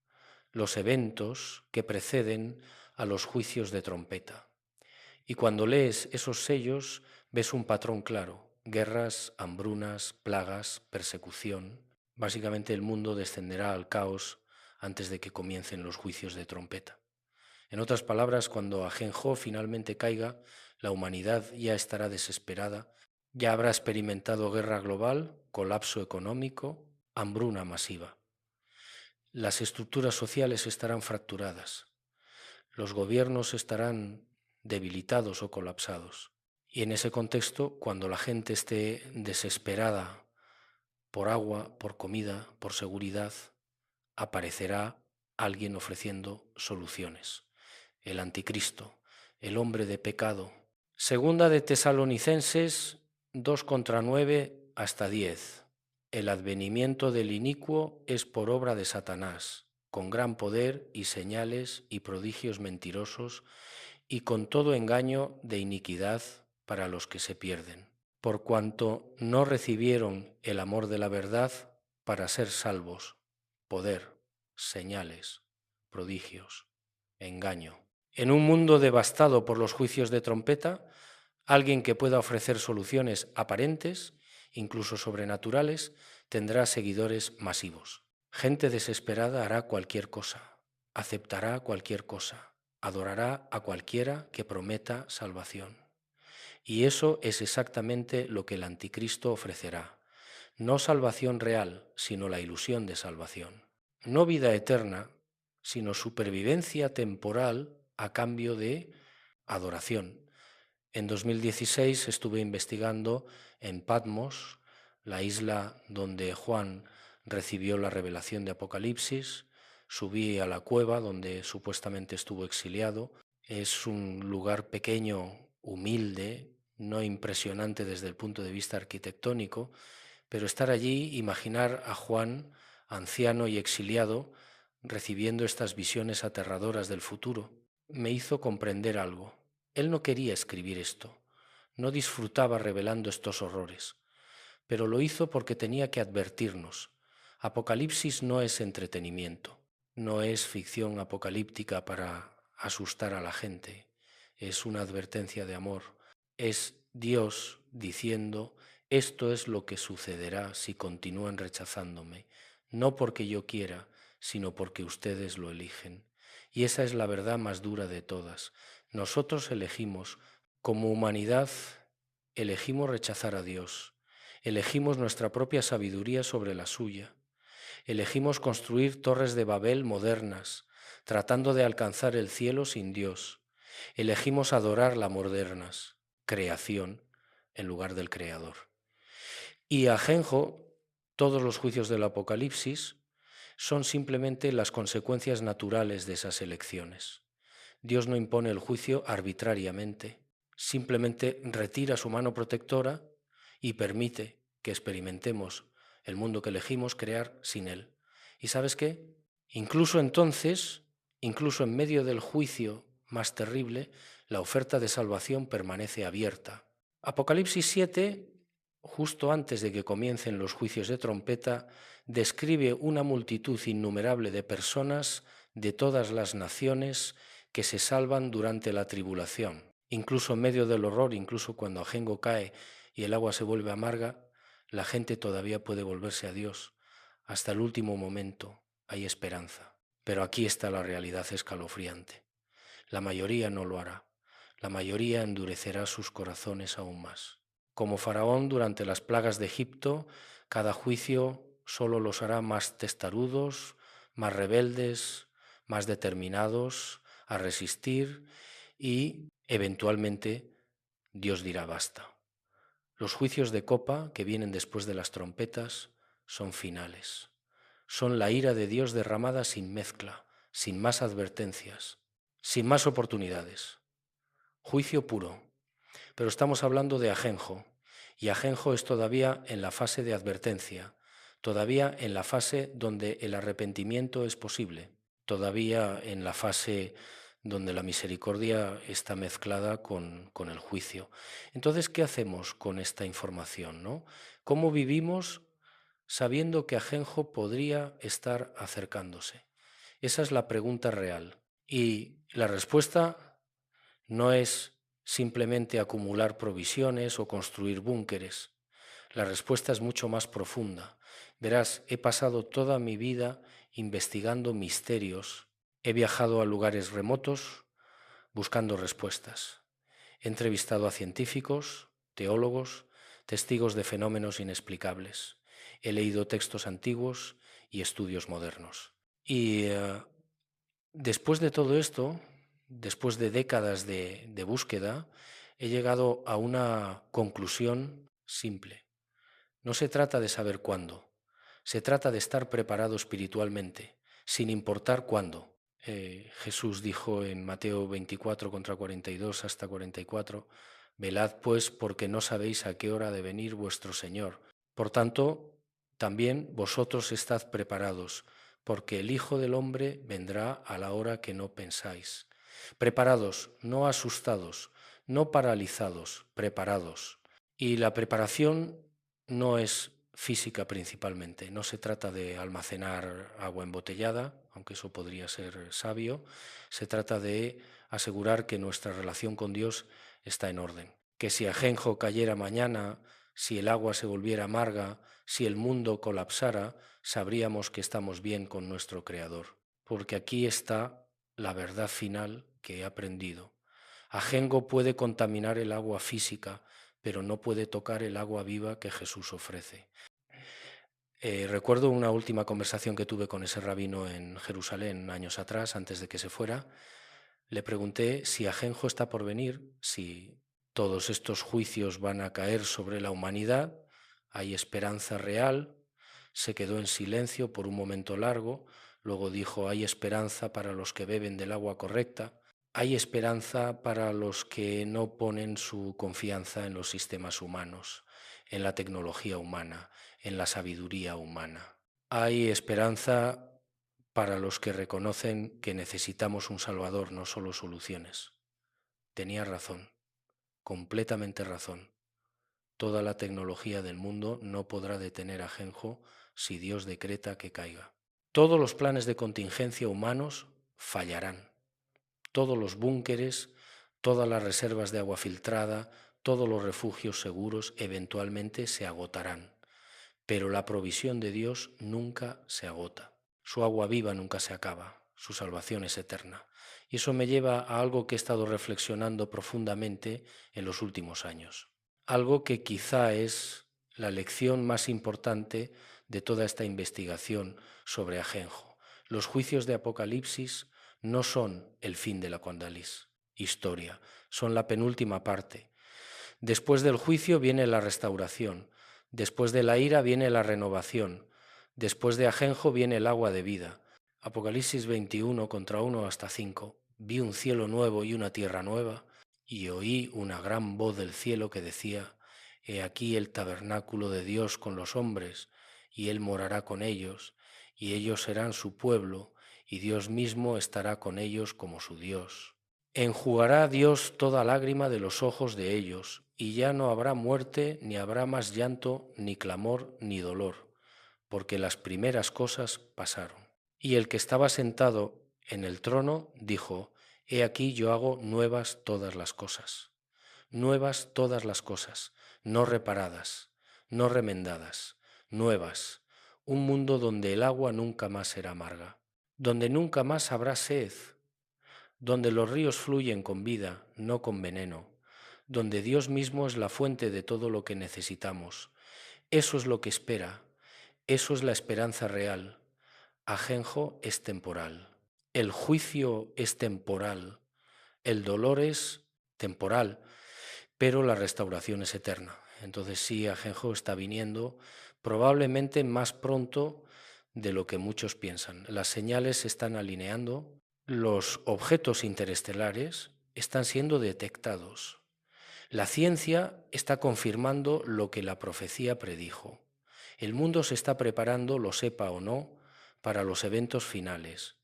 los eventos que preceden a los juicios de trompeta. Y cuando lees esos sellos ves un patrón claro: guerras, hambrunas, plagas, persecución. Básicamente el mundo descenderá al caos antes de que comiencen los juicios de trompeta. En otras palabras, cuando Ajenjo finalmente caiga, la humanidad ya estará desesperada, ya habrá experimentado guerra global, colapso económico, hambruna masiva. Las estructuras sociales estarán fracturadas, los gobiernos estarán debilitados o colapsados. Y en ese contexto, cuando la gente esté desesperada por agua, por comida, por seguridad, aparecerá alguien ofreciendo soluciones. El anticristo, el hombre de pecado. Segunda de Tesalonicenses 2:9 hasta 10. El advenimiento del inicuo es por obra de Satanás, con gran poder y señales y prodigios mentirosos, y con todo engaño de iniquidad para los que se pierden, por cuanto no recibieron el amor de la verdad para ser salvos. Poder, señales, prodigios, engaño. En un mundo devastado por los juicios de trompeta, alguien que pueda ofrecer soluciones aparentes, incluso sobrenaturales, tendrá seguidores masivos. Gente desesperada hará cualquier cosa, aceptará cualquier cosa, adorará a cualquiera que prometa salvación. Y eso es exactamente lo que el anticristo ofrecerá. No salvación real, sino la ilusión de salvación. No vida eterna, sino supervivencia temporal a cambio de adoración. En 2016 estuve investigando en Patmos, la isla donde Juan recibió la revelación de Apocalipsis. Subí a la cueva donde supuestamente estuvo exiliado. Es un lugar pequeño, humilde, no impresionante desde el punto de vista arquitectónico, pero estar allí, imaginar a Juan, anciano y exiliado, recibiendo estas visiones aterradoras del futuro, me hizo comprender algo. Él no quería escribir esto, no disfrutaba revelando estos horrores, pero lo hizo porque tenía que advertirnos. Apocalipsis no es entretenimiento, no es ficción apocalíptica para asustar a la gente, es una advertencia de amor, es Dios diciendo: esto es lo que sucederá si continúan rechazándome, no porque yo quiera, sino porque ustedes lo eligen. Y esa es la verdad más dura de todas. Nosotros elegimos, como humanidad, elegimos rechazar a Dios, elegimos nuestra propia sabiduría sobre la suya, elegimos construir torres de Babel modernas, tratando de alcanzar el cielo sin Dios, elegimos adorar las modernas, creación, en lugar del Creador. Y Ajenjo, todos los juicios del Apocalipsis son simplemente las consecuencias naturales de esas elecciones. Dios no impone el juicio arbitrariamente, simplemente retira su mano protectora y permite que experimentemos el mundo que elegimos crear sin Él. ¿Y sabes qué? Incluso entonces, incluso en medio del juicio más terrible, la oferta de salvación permanece abierta. Apocalipsis 7, justo antes de que comiencen los juicios de trompeta, describe una multitud innumerable de personas de todas las naciones que se salvan durante la tribulación. Incluso en medio del horror, incluso cuando Ajenjo cae y el agua se vuelve amarga, la gente todavía puede volverse a Dios. Hasta el último momento hay esperanza. Pero aquí está la realidad escalofriante. La mayoría no lo hará. La mayoría endurecerá sus corazones aún más. Como Faraón durante las plagas de Egipto, cada juicio solo los hará más testarudos, más rebeldes, más determinados a resistir y, eventualmente, Dios dirá basta. Los juicios de copa que vienen después de las trompetas son finales. Son la ira de Dios derramada sin mezcla, sin más advertencias, sin más oportunidades. Juicio puro. Pero estamos hablando de Ajenjo, y Ajenjo es todavía en la fase de advertencia, todavía en la fase donde el arrepentimiento es posible, todavía en la fase donde la misericordia está mezclada con el juicio. Entonces, ¿qué hacemos con esta información, no? ¿Cómo vivimos sabiendo que Ajenjo podría estar acercándose? Esa es la pregunta real. Y la respuesta no es simplemente acumular provisiones o construir búnkeres. La respuesta es mucho más profunda. Verás, he pasado toda mi vida investigando misterios. He viajado a lugares remotos buscando respuestas. He entrevistado a científicos, teólogos, testigos de fenómenos inexplicables. He leído textos antiguos y estudios modernos. Y después de todo esto, después de décadas de búsqueda, he llegado a una conclusión simple. No se trata de saber cuándo, se trata de estar preparado espiritualmente, sin importar cuándo. Jesús dijo en Mateo 24, contra 42 hasta 44, velad pues porque no sabéis a qué hora ha de venir vuestro Señor. Por tanto, también vosotros estad preparados, porque el Hijo del Hombre vendrá a la hora que no pensáis. Preparados, no asustados, no paralizados, preparados. Y la preparación no es física principalmente, no se trata de almacenar agua embotellada, aunque eso podría ser sabio, se trata de asegurar que nuestra relación con Dios está en orden. Que si Ajenjo cayera mañana, si el agua se volviera amarga, si el mundo colapsara, sabríamos que estamos bien con nuestro Creador. Porque aquí está la verdad final que he aprendido. Ajenjo puede contaminar el agua física, pero no puede tocar el agua viva que Jesús ofrece. Recuerdo una última conversación que tuve con ese rabino en Jerusalén años atrás, antes de que se fuera. Le pregunté si Ajenjo está por venir, si todos estos juicios van a caer sobre la humanidad, hay esperanza real. Se quedó en silencio por un momento largo, luego dijo, hay esperanza para los que beben del agua correcta, hay esperanza para los que no ponen su confianza en los sistemas humanos, en la tecnología humana, en la sabiduría humana. Hay esperanza para los que reconocen que necesitamos un Salvador, no solo soluciones. Tenía razón, completamente razón. Toda la tecnología del mundo no podrá detener a Ajenjo si Dios decreta que caiga. Todos los planes de contingencia humanos fallarán. Todos los búnkeres, todas las reservas de agua filtrada, todos los refugios seguros eventualmente se agotarán. Pero la provisión de Dios nunca se agota. Su agua viva nunca se acaba, su salvación es eterna. Y eso me lleva a algo que he estado reflexionando profundamente en los últimos años. Algo que quizá es la lección más importante de toda esta investigación sobre Ajenjo. Los juicios de Apocalipsis no son el fin de la historia, son la penúltima parte. Después del juicio viene la restauración, después de la ira viene la renovación, después de Ajenjo viene el agua de vida. Apocalipsis 21, contra 1 hasta 5. Vi un cielo nuevo y una tierra nueva, y oí una gran voz del cielo que decía, he aquí el tabernáculo de Dios con los hombres, y Él morará con ellos, y ellos serán su pueblo, y Dios mismo estará con ellos como su Dios. Enjugará Dios toda lágrima de los ojos de ellos, y ya no habrá muerte, ni habrá más llanto, ni clamor, ni dolor, porque las primeras cosas pasaron. Y el que estaba sentado en el trono dijo, He aquí yo hago nuevas todas las cosas, nuevas todas las cosas, no reparadas, no remendadas, nuevas, un mundo donde el agua nunca más será amarga, donde nunca más habrá sed, donde los ríos fluyen con vida, no con veneno, donde Dios mismo es la fuente de todo lo que necesitamos. Eso es lo que espera, eso es la esperanza real. Ajenjo es temporal, el juicio es temporal, el dolor es temporal, pero la restauración es eterna. Entonces sí, Ajenjo está viniendo probablemente más pronto de lo que muchos piensan. Las señales se están alineando, los objetos interestelares están siendo detectados. La ciencia está confirmando lo que la profecía predijo. El mundo se está preparando, lo sepa o no, para los eventos finales,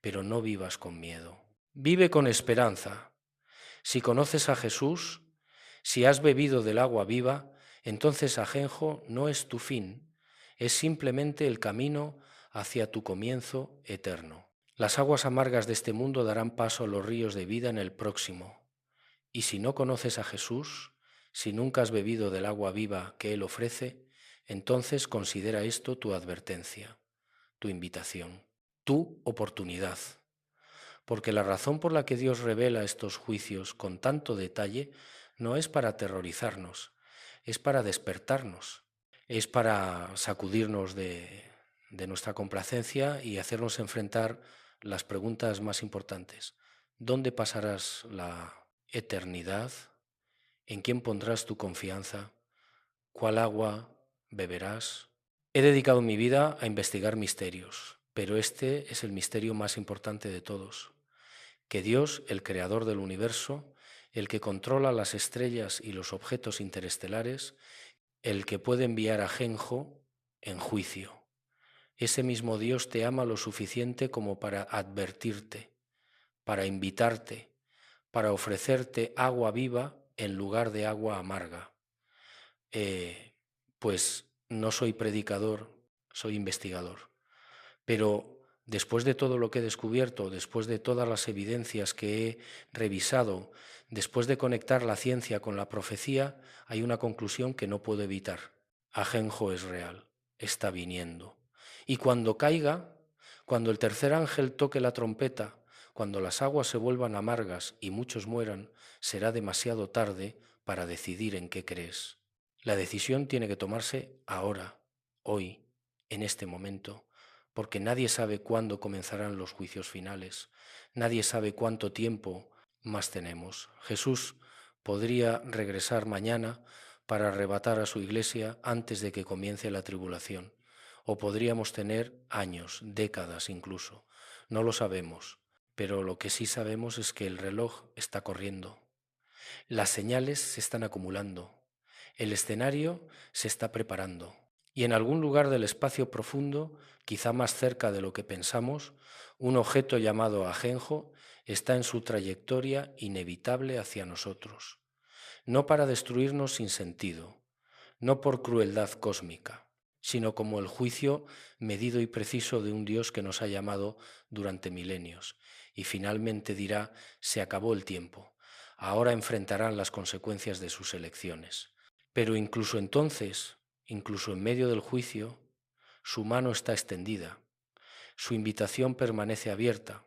pero no vivas con miedo. Vive con esperanza. Si conoces a Jesús, si has bebido del agua viva, entonces Ajenjo no es tu fin, es simplemente el camino hacia tu comienzo eterno. Las aguas amargas de este mundo darán paso a los ríos de vida en el próximo. Y si no conoces a Jesús, si nunca has bebido del agua viva que Él ofrece, entonces considera esto tu advertencia, tu invitación, tu oportunidad. Porque la razón por la que Dios revela estos juicios con tanto detalle no es para aterrorizarnos, es para despertarnos, es para sacudirnos de nuestra complacencia y hacernos enfrentar las preguntas más importantes. ¿Dónde pasarás la eternidad? ¿En quién pondrás tu confianza? ¿Cuál agua beberás? He dedicado mi vida a investigar misterios, pero este es el misterio más importante de todos. Que Dios, el creador del universo, el que controla las estrellas y los objetos interestelares, el que puede enviar a Ajenjo en juicio. Ese mismo Dios te ama lo suficiente como para advertirte, para invitarte, para ofrecerte agua viva en lugar de agua amarga. Pues no soy predicador, soy investigador. Pero después de todo lo que he descubierto, después de todas las evidencias que he revisado, después de conectar la ciencia con la profecía, hay una conclusión que no puedo evitar. Ajenjo es real, está viniendo. Y cuando caiga, cuando el tercer ángel toque la trompeta, cuando las aguas se vuelvan amargas y muchos mueran, será demasiado tarde para decidir en qué crees. La decisión tiene que tomarse ahora, hoy, en este momento, porque nadie sabe cuándo comenzarán los juicios finales, nadie sabe cuánto tiempo más tenemos. Jesús podría regresar mañana para arrebatar a su iglesia antes de que comience la tribulación, o podríamos tener años, décadas incluso. No lo sabemos, pero lo que sí sabemos es que el reloj está corriendo. Las señales se están acumulando. El escenario se está preparando. Y en algún lugar del espacio profundo, quizá más cerca de lo que pensamos, un objeto llamado Ajenjo está en su trayectoria inevitable hacia nosotros. No para destruirnos sin sentido, no por crueldad cósmica, sino como el juicio medido y preciso de un Dios que nos ha llamado durante milenios y finalmente dirá: se acabó el tiempo, ahora enfrentarán las consecuencias de sus elecciones. Pero incluso entonces, incluso en medio del juicio, su mano está extendida, su invitación permanece abierta,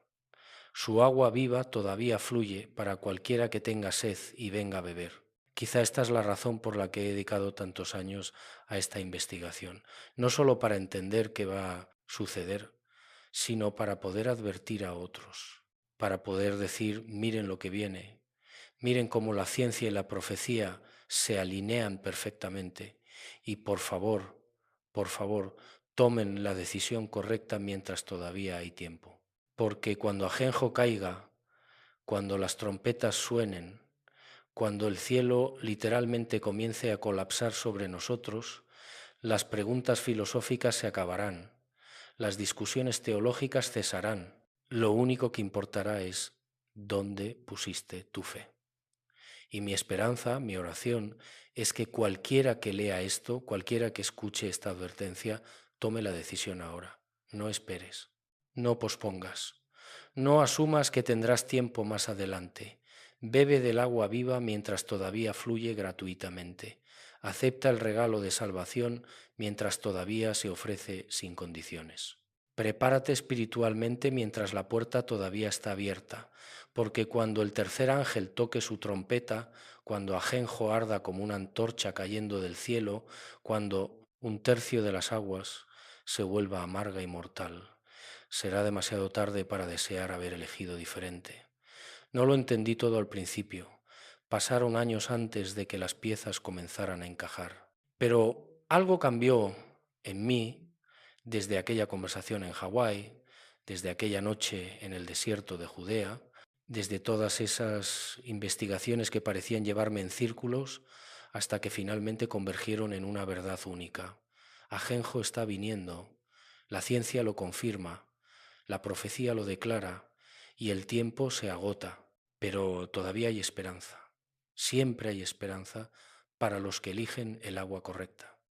su agua viva todavía fluye para cualquiera que tenga sed y venga a beber. Quizá esta es la razón por la que he dedicado tantos años a esta investigación, no solo para entender qué va a suceder, sino para poder advertir a otros, para poder decir: miren lo que viene, miren cómo la ciencia y la profecía se alinean perfectamente y por favor, tomen la decisión correcta mientras todavía hay tiempo. Porque cuando Ajenjo caiga, cuando las trompetas suenen, cuando el cielo literalmente comience a colapsar sobre nosotros, las preguntas filosóficas se acabarán, las discusiones teológicas cesarán. Lo único que importará es dónde pusiste tu fe. Y mi esperanza, mi oración, es que cualquiera que lea esto, cualquiera que escuche esta advertencia, tome la decisión ahora. No esperes, no pospongas, No asumas que tendrás tiempo más adelante. Bebe del agua viva mientras todavía fluye gratuitamente. Acepta el regalo de salvación mientras todavía se ofrece sin condiciones. Prepárate espiritualmente mientras la puerta todavía está abierta, porque cuando el tercer ángel toque su trompeta, cuando ajenjo arda como una antorcha cayendo del cielo, cuando un tercio de las aguas se vuelva amarga y mortal, será demasiado tarde para desear haber elegido diferente. No lo entendí todo al principio. Pasaron años antes de que las piezas comenzaran a encajar. Pero algo cambió en mí desde aquella conversación en Hawái, desde aquella noche en el desierto de Judea, desde todas esas investigaciones que parecían llevarme en círculos, hasta que finalmente convergieron en una verdad única. Ajenjo está viniendo, la ciencia lo confirma, la profecía lo declara y el tiempo se agota, pero todavía hay esperanza. Siempre hay esperanza para los que eligen el agua correcta.